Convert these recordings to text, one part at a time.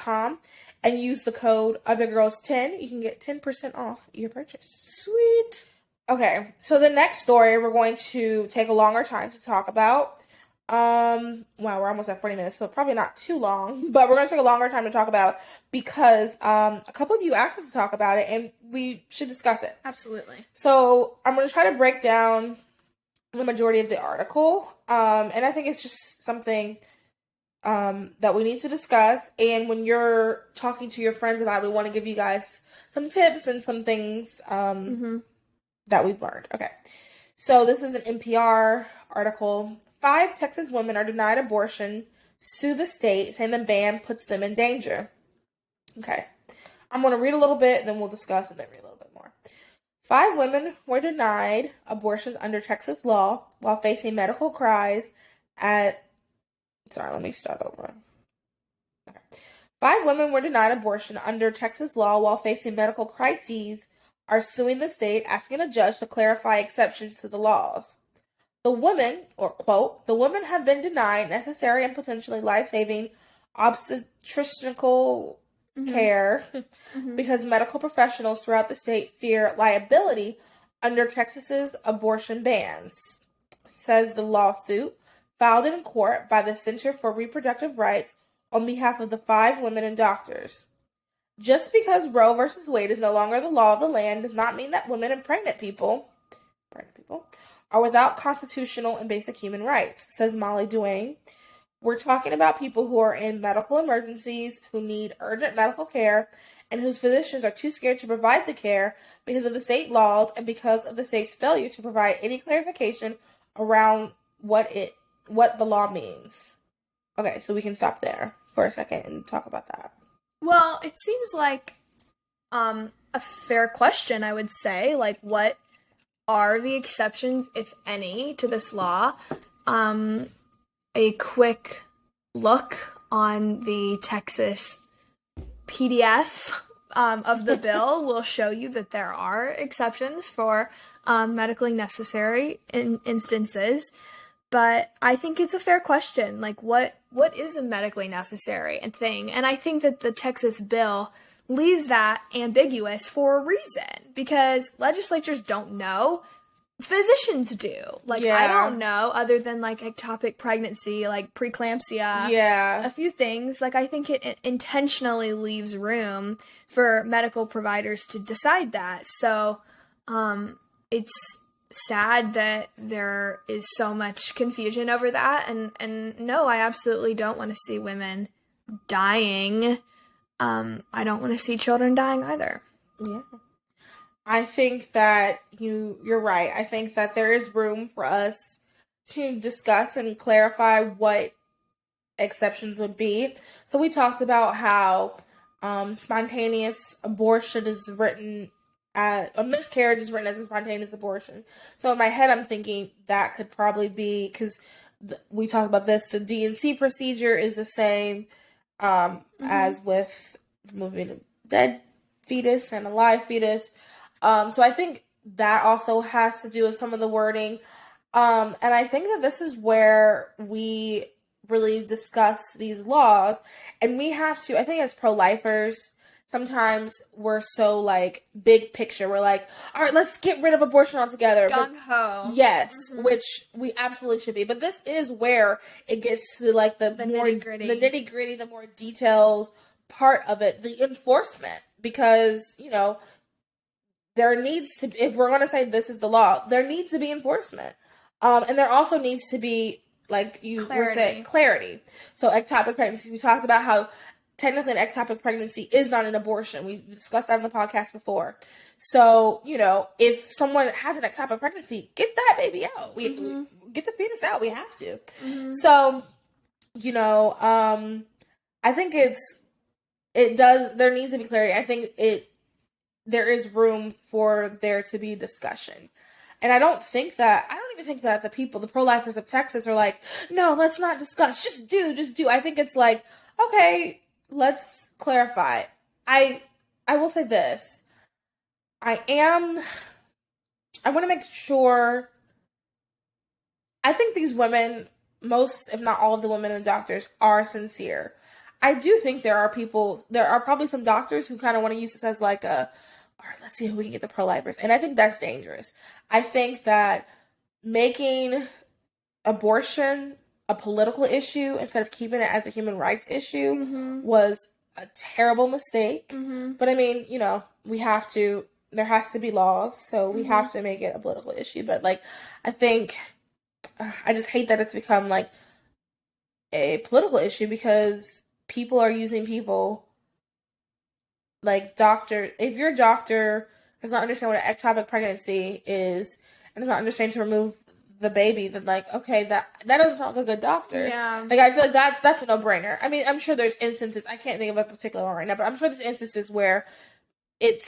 freeman.com and use the code othergirls10. You can get 10% off your purchase. Sweet. Okay, so the next story we're going to take a longer time to talk about. Wow, we're almost at 40 minutes, so probably not too long, but we're going to take a longer time to talk about because a couple of you asked us to talk about it, and we should discuss it. Absolutely. So I'm going to try to break down the majority of the article, and I think it's just something that we need to discuss, and when you're talking to your friends about it, we want to give you guys some tips and some things that we've learned. Okay, so this is an NPR article. 5 Texas women are denied abortion, sue the state, saying the ban puts them in danger. Okay, I'm going to read a little bit, then we'll discuss, and then read a little bit more. 5 women were denied abortions under Texas law while facing medical cries at... Sorry, let me start over. Okay. 5 women were denied abortion under Texas law while facing medical crises are suing the state, asking a judge to clarify exceptions to the laws. The women, or quote, the women have been denied necessary and potentially life-saving obstetrical care because medical professionals throughout the state fear liability under Texas's abortion bans, says the lawsuit filed in court by the Center for Reproductive Rights on behalf of the 5 women and doctors. Just because Roe v. Wade is no longer the law of the land does not mean that women and pregnant people are without constitutional and basic human rights, says Molly Duane. We're talking about people who are in medical emergencies, who need urgent medical care, and whose physicians are too scared to provide the care because of the state laws and because of the state's failure to provide any clarification around what the law means. Okay, so we can stop there for a second and talk about that. Well, it seems like a fair question, I would say. Like, what are the exceptions, if any, to this law? A quick look on the Texas PDF of the bill will show you that there are exceptions for medically necessary instances. But I think it's a fair question. Like, what is a medically necessary thing? And I think that the Texas bill leaves that ambiguous for a reason, because legislatures don't know. Physicians do. Like, I don't know, other than, like, ectopic pregnancy, like preeclampsia. Yeah. A few things. Like, I think it intentionally leaves room for medical providers to decide that. So, it's sad that there is so much confusion over that. And no, I absolutely don't want to see women dying. I don't want to see children dying either. Yeah. I think that you're right. I think that there is room for us to discuss and clarify what exceptions would be. So we talked about how spontaneous abortion is written a miscarriage is written as a spontaneous abortion. So in my head, I'm thinking that could probably be, because we talked about this, the D&C procedure is the same as with removing a dead fetus and a live fetus. So I think that also has to do with some of the wording. And I think that this is where we really discuss these laws. And we have to, I think as pro-lifers, sometimes we're so, like, big picture. We're like, all right, let's get rid of abortion altogether. Gung-ho. Yes, which we absolutely should be. But this is where it gets to, like, the more nitty-gritty, the more detailed part of it, the enforcement. Because, there needs to be, if we're going to say this is the law, there needs to be enforcement. And there also needs to be, like you were saying, clarity. So ectopic pregnancy, we talked about how technically an ectopic pregnancy is not an abortion. We discussed that on the podcast before. So, if someone has an ectopic pregnancy, get that baby out. We get the fetus out. We have to. So, I think there needs to be clarity. I think there is room for there to be discussion. And I don't even think that the pro-lifers of Texas are like, no, let's not discuss. Just do. I think it's like, okay, let's clarify. I will say this. I want to make sure, I think these women, most, if not all of the women and doctors, are sincere. I do think there are probably some doctors who kind of want to use this as like all right, let's see if we can get the pro-lifers. And I think that's dangerous. I think that making abortion a political issue instead of keeping it as a human rights issue was a terrible mistake. But I mean, there has to be laws, so we have to make it a political issue. But like, I think, I just hate that it's become like a political issue because people are using people like if your doctor does not understand what an ectopic pregnancy is and does not understand to remove the baby, then like, okay, that doesn't sound like a good doctor. Yeah. Like, I feel like that's a no-brainer. I mean, I'm sure there's instances, I can't think of a particular one right now, but I'm sure there's instances where it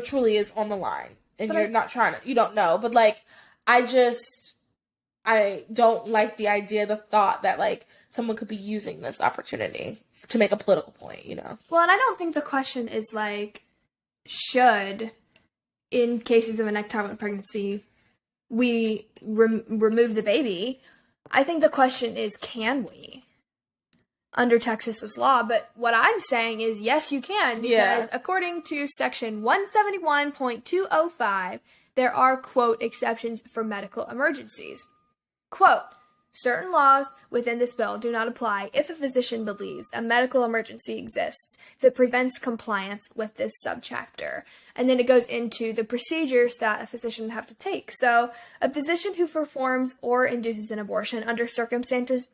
truly is on the line and But you don't know. But like, I don't like the idea, the thought that like someone could be using this opportunity to make a political point, Well, and I don't think the question is like, should, in cases of an ectopic pregnancy, we remove the baby. I think the question is, can we? Under Texas's law. But what I'm saying is, yes, you can. Because according to section 171.205, there are, quote, exceptions for medical emergencies. Quote, certain laws within this bill do not apply if a physician believes a medical emergency exists that prevents compliance with this subchapter. And then it goes into the procedures that a physician would have to take. So, a physician who performs or induces an abortion under circumstances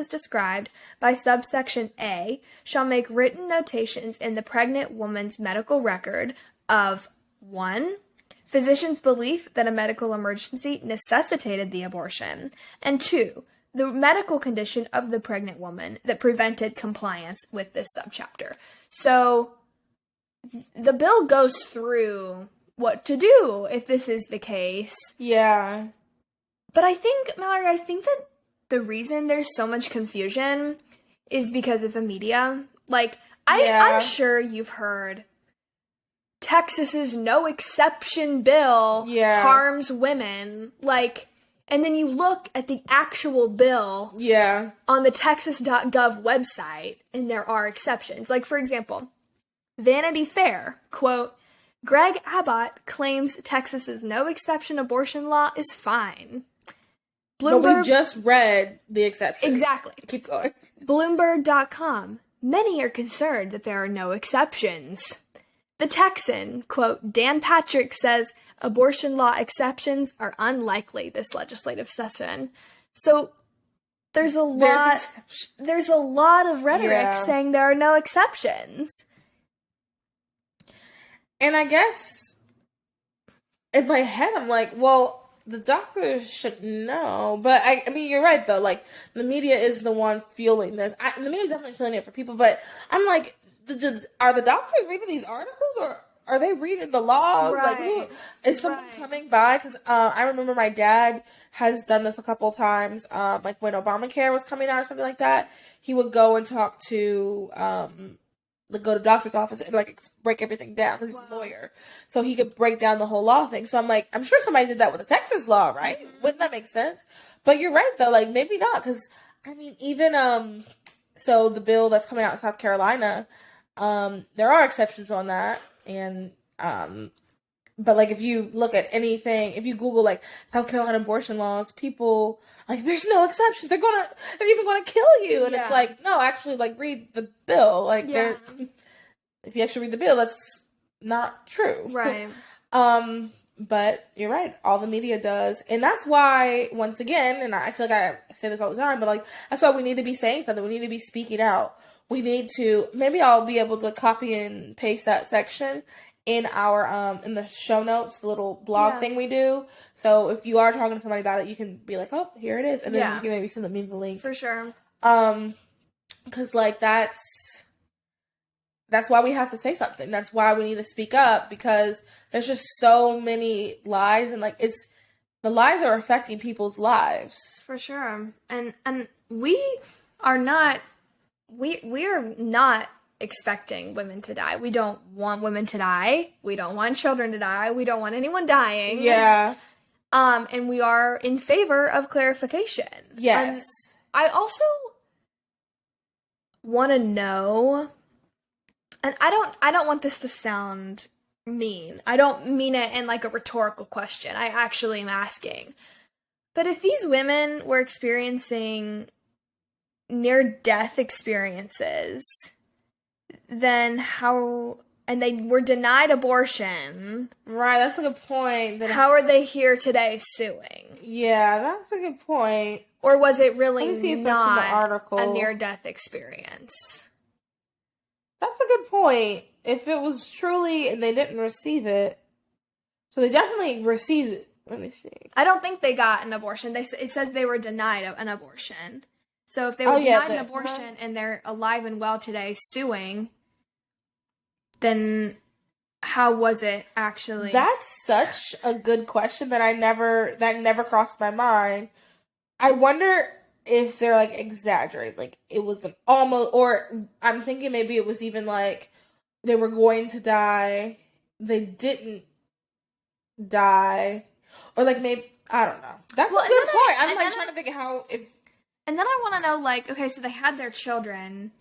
described by subsection A shall make written notations in the pregnant woman's medical record of 1. Physician's belief that a medical emergency necessitated the abortion, and 2, the medical condition of the pregnant woman that prevented compliance with this subchapter. So, the bill goes through what to do if this is the case. Yeah. But I think, Mallory, that the reason there's so much confusion is because of the media. Like, I'm sure you've heard Texas's no exception bill harms women. Like, and then you look at the actual bill on the texas.gov website, and there are exceptions. Like, for example, Vanity Fair, quote, Greg Abbott claims Texas's no exception abortion law is fine. Bloomberg, but we just read the exception. Exactly. Keep going. Bloomberg.com. Many are concerned that there are no exceptions. The Texan, quote, Dan Patrick says abortion law exceptions are unlikely this legislative session. So there's a lot of rhetoric saying there are no exceptions. And I guess in my head I'm like, well, the doctors should know. But I mean, you're right though. Like, the media is the one fueling this. The media is definitely fueling it for people. But I'm like, are the doctors reading these articles, or are they reading the laws? Right. Like, is someone coming by? Because I remember my dad has done this a couple of times. Like when Obamacare was coming out or something like that, he would go and talk to go to doctor's office and like break everything down because he's a lawyer, so he could break down the whole law thing. So I'm like, I'm sure somebody did that with the Texas law, right? Wouldn't that make sense? But you're right though, like maybe not, because I mean, even so the bill that's coming out in South Carolina, there are exceptions on that, and but like if you look at anything, if you Google like South Carolina abortion laws, people like, there's no exceptions. They're even gonna kill you, and it's like, no, actually, like read the bill. Like if you actually read the bill, that's not true, right? But you're right. All the media does, and that's why, once again, and I feel like I say this all the time, but like that's why we need to be saying something. We need to be speaking out. We need to. Maybe I'll be able to copy and paste that section in our in the show notes, the little blog thing we do. So if you are talking to somebody about it, you can be like, oh, here it is, and then you can maybe send me the link for sure. Because like that's why we have to say something. That's why we need to speak up, because there's just so many lies, and like the lies are affecting people's lives for sure. And we are not expecting women to die. We don't want women to die. We don't want children to die. We don't want anyone dying. Yeah. And we are in favor of clarification. Yes. I also want to know, and I don't want this to sound mean. I don't mean it in like a rhetorical question. I actually am asking. But if these women were experiencing near death experiences, then how, and they were denied abortion, Right, that's a good point. how are they here today suing? Yeah, that's a good point. Or was it Let really me see if that's in the not article. a near death experience? That's a good point. If it was truly and they didn't receive it, so they definitely received it. Let me see. I don't think they got an abortion. It says they were denied an abortion. So if they were denied an abortion and they're alive and well today suing, then how was it actually? That's such a good question that never crossed my mind. I wonder if they're like exaggerating, like it was an almost, or I'm thinking maybe it was even like they were going to die, they didn't die, or like maybe I don't know. That's a good point. I'm like trying to think of how if. And then I want to know, like, okay, so they had their children.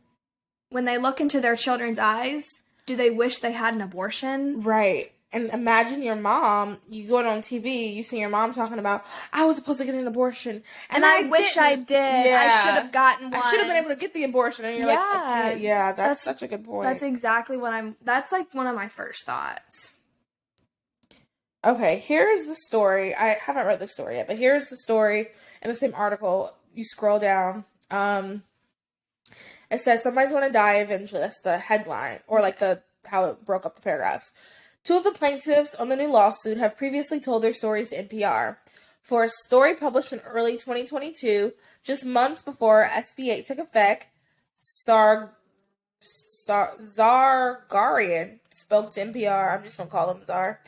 When they look into their children's eyes, do they wish they had an abortion? Right. And imagine your mom, you going on TV, you see your mom talking about, I was supposed to get an abortion. And I wish I did. Yeah. I should have gotten one. I should have been able to get the abortion. And you're like, I can't. Yeah, that's such a good point. That's exactly what that's like one of my first thoughts. Okay, here's the story. I haven't read the story yet, but here's the story in the same article. You scroll down. It says somebody's going to die eventually. That's the headline, or like how it broke up the paragraphs. Two of the plaintiffs on the new lawsuit have previously told their stories to NPR. For a story published in early 2022, just months before SB 8 took effect, Zargarian spoke to NPR. I'm just going to call him Zar.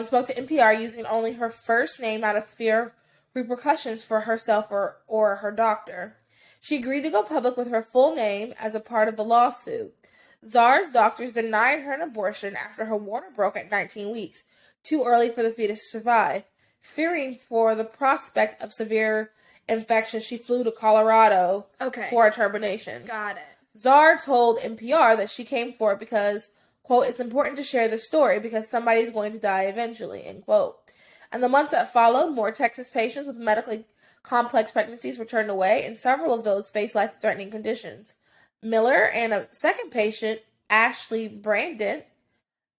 Spoke to NPR using only her first name out of fear of repercussions for herself or her doctor. She agreed to go public with her full name as a part of the lawsuit. Zar's doctors denied her an abortion after her water broke at 19 weeks, too early for the fetus to survive. Fearing for the prospect of severe infection, she flew to Colorado for a termination. Got it. Zar told NPR that she came for it because, quote, it's important to share the story because somebody's going to die eventually, end quote. In the months that followed, more Texas patients with medically complex pregnancies were turned away, and several of those faced life-threatening conditions. Miller and a second patient, Ashley Brandon,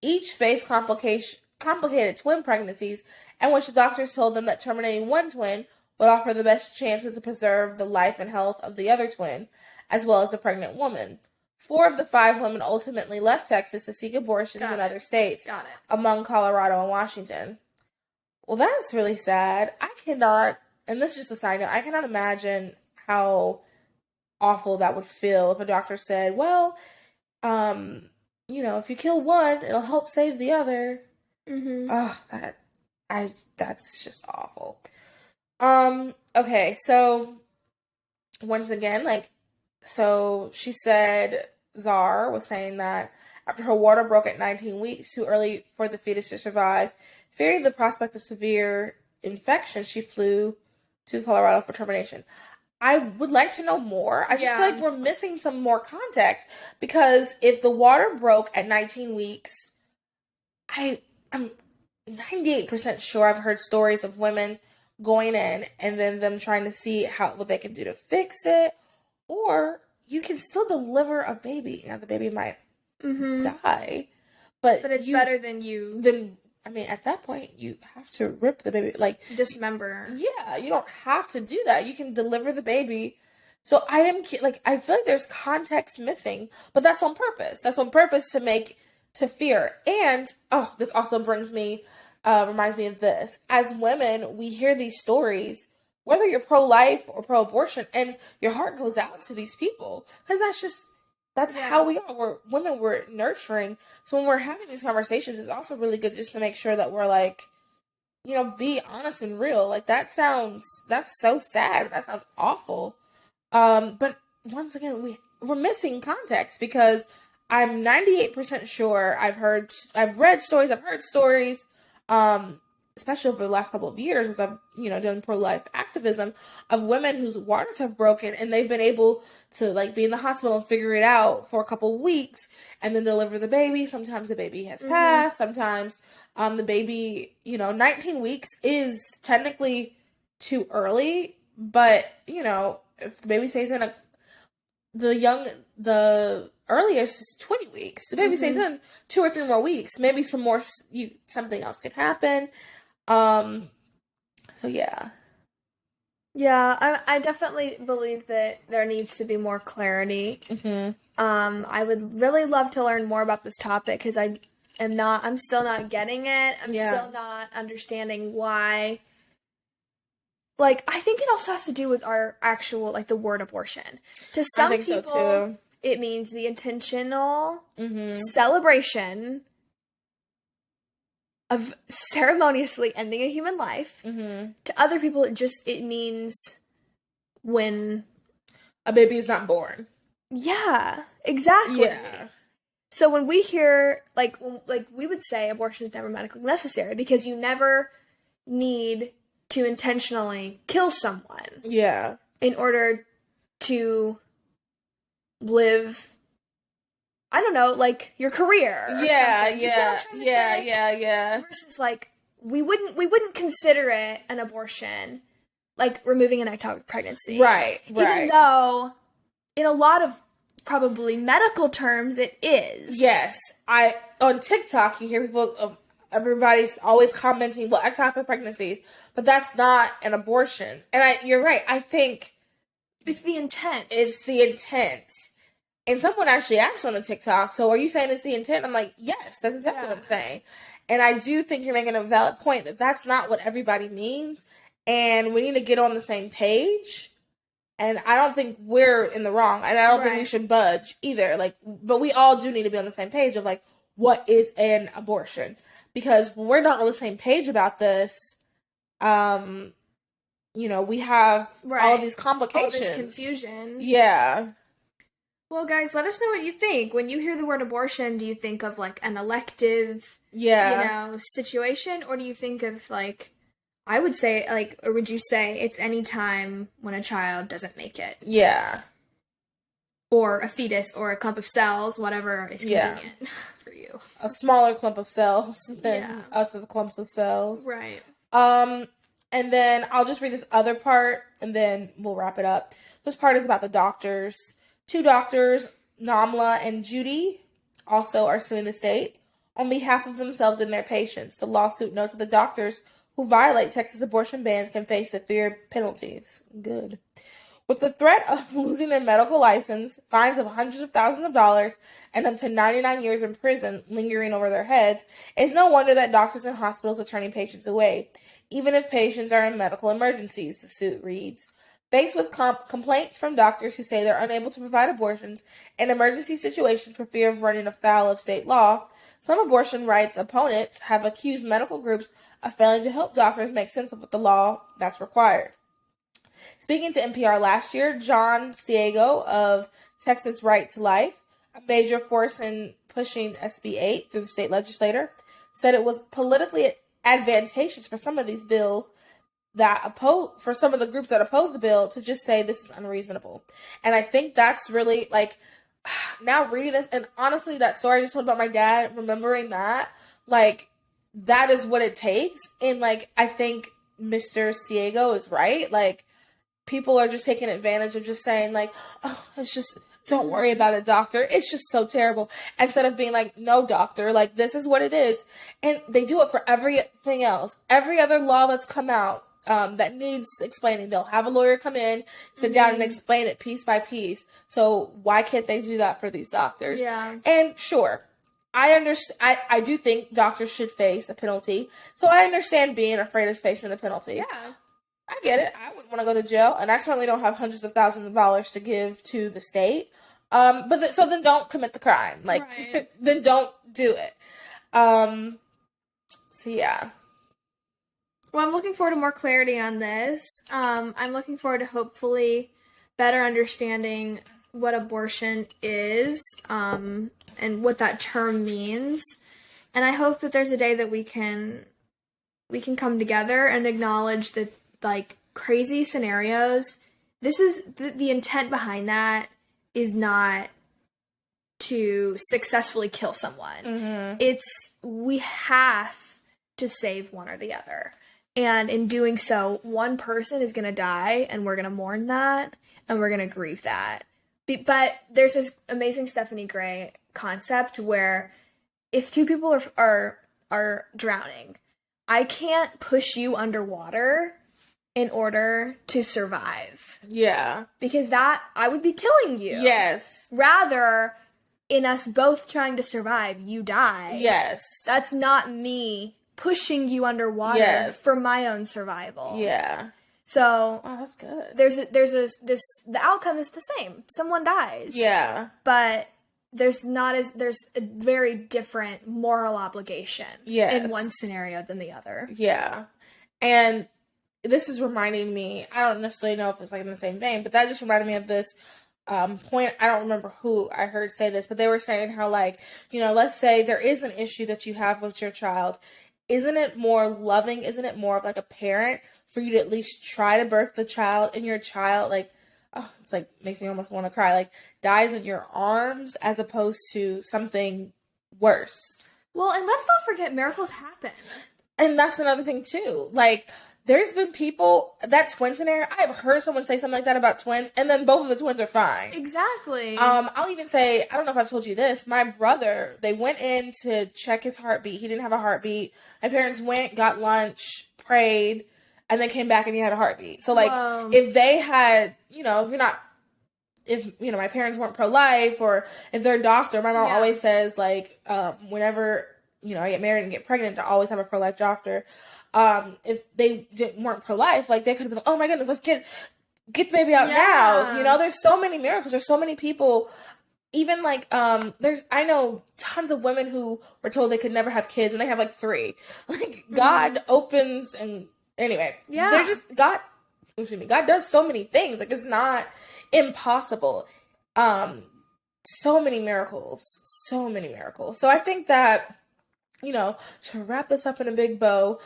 each faced complicated twin pregnancies, in which the doctors told them that terminating one twin would offer the best chances to preserve the life and health of the other twin, as well as the pregnant woman. 4 of the 5 women ultimately left Texas to seek abortions in other states, among Colorado and Washington. Well, that's really sad. I cannot, and this is just a side note, I cannot imagine how awful that would feel if a doctor said, well, if you kill one, it'll help save the other. Mm-hmm. Oh, that's just awful. Okay, so once again, so she said Zar was saying that after her water broke at 19 weeks, too early for the fetus to survive, fearing the prospect of severe infection, she flew to Colorado for termination. I would like to know more. I just feel like we're missing some more context, because if the water broke at 19 weeks, I'm 98% sure I've heard stories of women going in and then them trying to see what they can do to fix it, or you can still deliver a baby. Now the baby might die, but it's better than at that point, you have to rip the baby, dismember. Yeah, you don't have to do that. You can deliver the baby. So I feel like there's context missing, but that's on purpose. That's on purpose to fear. And, this also reminds me of this. As women, we hear these stories, whether you're pro-life or pro-abortion, and your heart goes out to these people, because that's how we are. We're nurturing. So when we're having these conversations, it's also really good just to make sure that we're be honest and real. That's so sad. That sounds awful. But once again, we're missing context, because I'm 98% sure I've read stories, I've heard stories, especially over the last couple of years, as I've, done pro-life activism, of women whose waters have broken and they've been able to like be in the hospital and figure it out for a couple of weeks and then deliver the baby. Sometimes the baby has passed. Sometimes the baby, 19 weeks is technically too early, but if the baby stays in the earliest is 20 weeks. The baby stays in 2 or 3 more weeks. Maybe something else could happen. So yeah. Yeah, I definitely believe that there needs to be more clarity. I would really love to learn more about this topic because I'm still not getting it. I'm still not understanding why. Like, I think it also has to do with our actual, like, the word abortion. To some people, so too. It means the intentional celebration of ceremoniously ending a human life. To other people, it means when a baby is not born. Yeah, exactly. Yeah. So when we hear, like we would say abortion is never medically necessary because you never need to intentionally kill someone. Yeah. In order to live, I don't know, like your career. Yeah, yeah. Versus like we wouldn't consider it an abortion, like removing an ectopic pregnancy. Right. Even though in a lot of probably medical terms it is. Yes. On TikTok you hear people everybody's always commenting, well, ectopic pregnancies, but that's not an abortion. And you're right. I think it's the intent. And someone actually asked on the TikTok, so are you saying it's the intent? I'm like, yes, that's exactly what I'm saying. And I do think you're making a valid point that that's not what everybody means. And we need to get on the same page. And I don't think we're in the wrong. And I don't think we should budge either. Like, but we all do need to be on the same page of like, what is an abortion? Because when we're not on the same page about this, we have all of these complications. All this confusion. Yeah. Well, guys, let us know what you think. When you hear the word abortion, do you think of, like, an elective, situation? Or do you think of, like, I would say, like, or would you say it's any time when a child doesn't make it? Yeah. Or a fetus or a clump of cells, whatever is convenient for you. A smaller clump of cells than us as clumps of cells. Right. And then I'll just read this other part, and then we'll wrap it up. This part is about the doctors. 2 doctors, Namla and Judy, also are suing the state on behalf of themselves and their patients. The lawsuit notes that the doctors who violate Texas abortion bans can face severe penalties. Good. With the threat of losing their medical license, fines of hundreds of thousands of dollars, and up to 99 years in prison lingering over their heads, it's no wonder that doctors and hospitals are turning patients away, even if patients are in medical emergencies, the suit reads. Faced with complaints from doctors who say they're unable to provide abortions in emergency situations for fear of running afoul of state law, some abortion rights opponents have accused medical groups of failing to help doctors make sense of what the law that's required. Speaking to NPR last year, John Ciego of Texas Right to Life, a major force in pushing SB 8 through the state legislature, said it was politically advantageous for some of these bills for some of the groups that oppose the bill to just say this is unreasonable. And I think that's really, like, now reading this, and honestly, that story I just told about my dad, remembering that, like, that is what it takes. And, like, I think Mr. Ciego is right. Like, people are just taking advantage of just saying, like, oh, it's just, don't worry about it, doctor. It's just so terrible. Instead of being like, no, doctor, like, this is what it is. And they do it for everything else. Every other law that's come out that needs explaining, they'll have a lawyer come in, sit down and explain it piece by piece. So why can't they do that for these doctors? Yeah. And sure, I understand. I do think doctors should face a penalty. So I understand being afraid of facing the penalty. Yeah. I get it. I wouldn't want to go to jail, and I certainly don't have hundreds of thousands of dollars to give to the state. So then don't commit the crime. Like, then don't do it. So yeah. Well, I'm looking forward to more clarity on this. I'm looking forward to hopefully better understanding what abortion is, and what that term means. And I hope that there's a day that we can we can come together and acknowledge that, like, crazy scenarios, this is the intent behind that is not to successfully kill someone. Mm-hmm. It's we have to save one or the other. And in doing so, one person is going to die, and we're going to mourn that, and we're going to grieve that. But there's this amazing Stephanie Gray concept where if two people are drowning, I can't push you underwater in order to survive. Yeah. Because that, I would be killing you. Yes. Rather, in us both trying to survive, you die. Yes. That's not me pushing you underwater for my own survival. Yeah. So, oh, that's good. The outcome is the same. Someone dies. Yeah. But there's a very different moral obligation in one scenario than the other. Yeah. And this is reminding me, I don't necessarily know if it's like in the same vein, but that just reminded me of this point. I don't remember who I heard say this, but they were saying how, like, you know, let's say there is an issue that you have with your child. Isn't it more loving? Isn't it more of like a parent for you to at least try to birth the child, and your child, like, oh, it's like makes me almost want to cry, like, dies in your arms as opposed to something worse. Well, and let's not forget miracles happen. And that's another thing too. Like, there's been people, that twin scenario, I have heard someone say something like that about twins, and then both of the twins are fine. Exactly. I'll even say, I don't know if I've told you this, my brother, they went in to check his heartbeat. He didn't have a heartbeat. My parents went, got lunch, prayed, and then came back and he had a heartbeat. So, like, if they had, you know, if, you know, my parents weren't pro-life, or if they're a doctor, my mom always says, like, whenever, you know, I get married and get pregnant, to always have a pro-life doctor. If they weren't pro-life, like, they could have been like, oh my goodness, let's get the baby out now. You know, there's so many miracles. There's so many people, even like, I know tons of women who were told they could never have kids and they have like 3. Like, God opens, and anyway, they're just, God does so many things. Like, it's not impossible. So many miracles. So I think that, you know, to wrap this up in a big bow,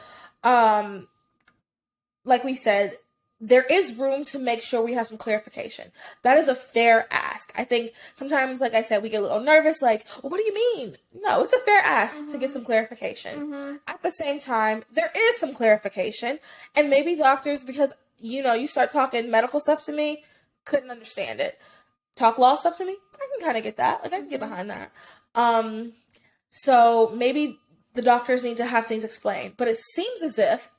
like we said, there is room to make sure we have some clarification. That is a fair ask. I think sometimes, like I said, we get a little nervous, like, well, what do you mean? No, it's a fair ask to get some clarification. At the same time, there is some clarification, and maybe doctors, because, you know, you start talking medical stuff to me, couldn't understand it. Talk law stuff to me, I can kind of get that. Like, I can get behind that. So maybe the doctors need to have things explained, but it seems as if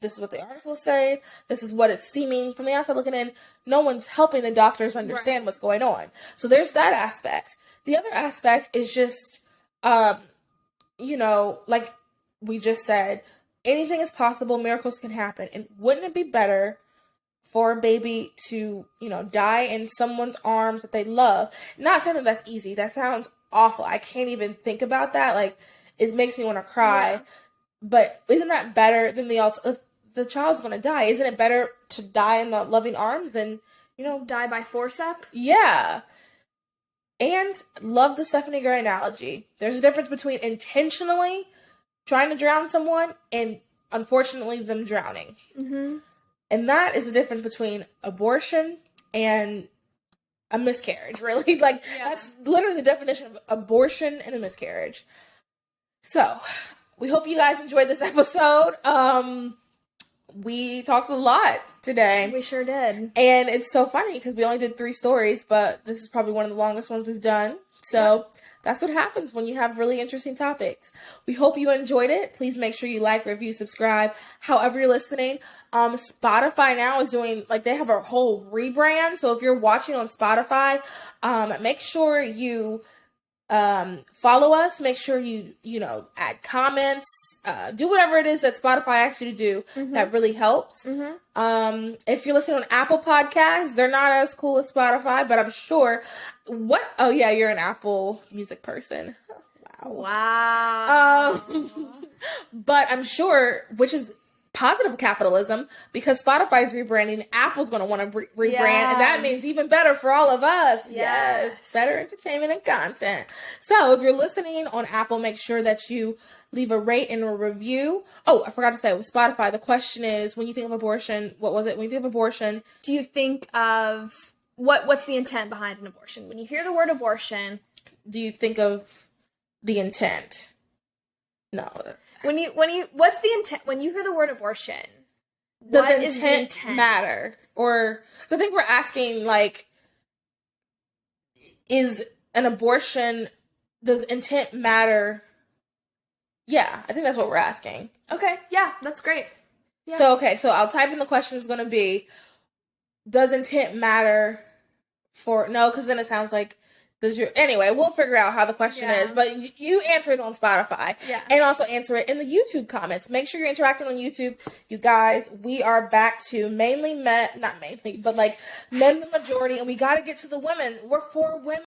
this is what the article is saying. This is what it's seeming from the outside looking in. No one's helping the doctors understand what's going on. So there's that aspect. The other aspect is just, you know, like we just said, anything is possible. Miracles can happen. And wouldn't it be better for a baby to, you know, die in someone's arms that they love? Not saying that that's easy. That sounds awful. I can't even think about that. Like, it makes me want to cry. Yeah. But isn't that better than the child's going to die? Isn't it better to die in the loving arms than, you know, die by forceps? Yeah. And love the Stephanie Gray analogy. There's a difference between intentionally trying to drown someone and, unfortunately, them drowning. And that is the difference between abortion and a miscarriage, really. Like, that's literally the definition of abortion and a miscarriage. So, we hope you guys enjoyed this episode. We talked a lot today. We sure did. And it's so funny because we only did 3 stories, but this is probably one of the longest ones we've done. So that's what happens when you have really interesting topics. We hope you enjoyed it. Please make sure you like, review, subscribe, however you're listening. Spotify now is doing, like, they have a whole rebrand. So if you're watching on Spotify, make sure you follow us. Make sure you know, add comments, do whatever it is that Spotify asks you to do. That really helps. If you're listening on Apple Podcasts, they're not as cool as Spotify, but I'm sure oh yeah, you're an Apple Music person. Wow. Wow. But I'm sure, which is positive capitalism because Spotify's rebranding, Apple's going to want to rebrand, Yeah. and that means even better for all of us. Yes, better entertainment and content. So if you're listening on Apple, make sure that you leave a rate and a review. Oh, I forgot to say, with Spotify, the question is, when you think of abortion, what was it? When you think of abortion, Do you think of what's the intent behind an abortion? When you hear the word abortion, do you think of the intent? No. when you what's the intent when you hear the word abortion? Does What is the intent matter? Or I think we're asking, like, is an abortion, does intent matter? Yeah, I think that's what we're asking. Okay, yeah, that's great. Yeah. So I'll type in the question is going to be, does intent matter for, no, because then it sounds like, anyway, we'll figure out how the question is, but you answer it on Spotify. Yeah. And also answer it in the YouTube comments. Make sure you're interacting on YouTube. You guys, we are back to mainly men, not mainly, but like men the majority, and we got to get to the women. We're for women.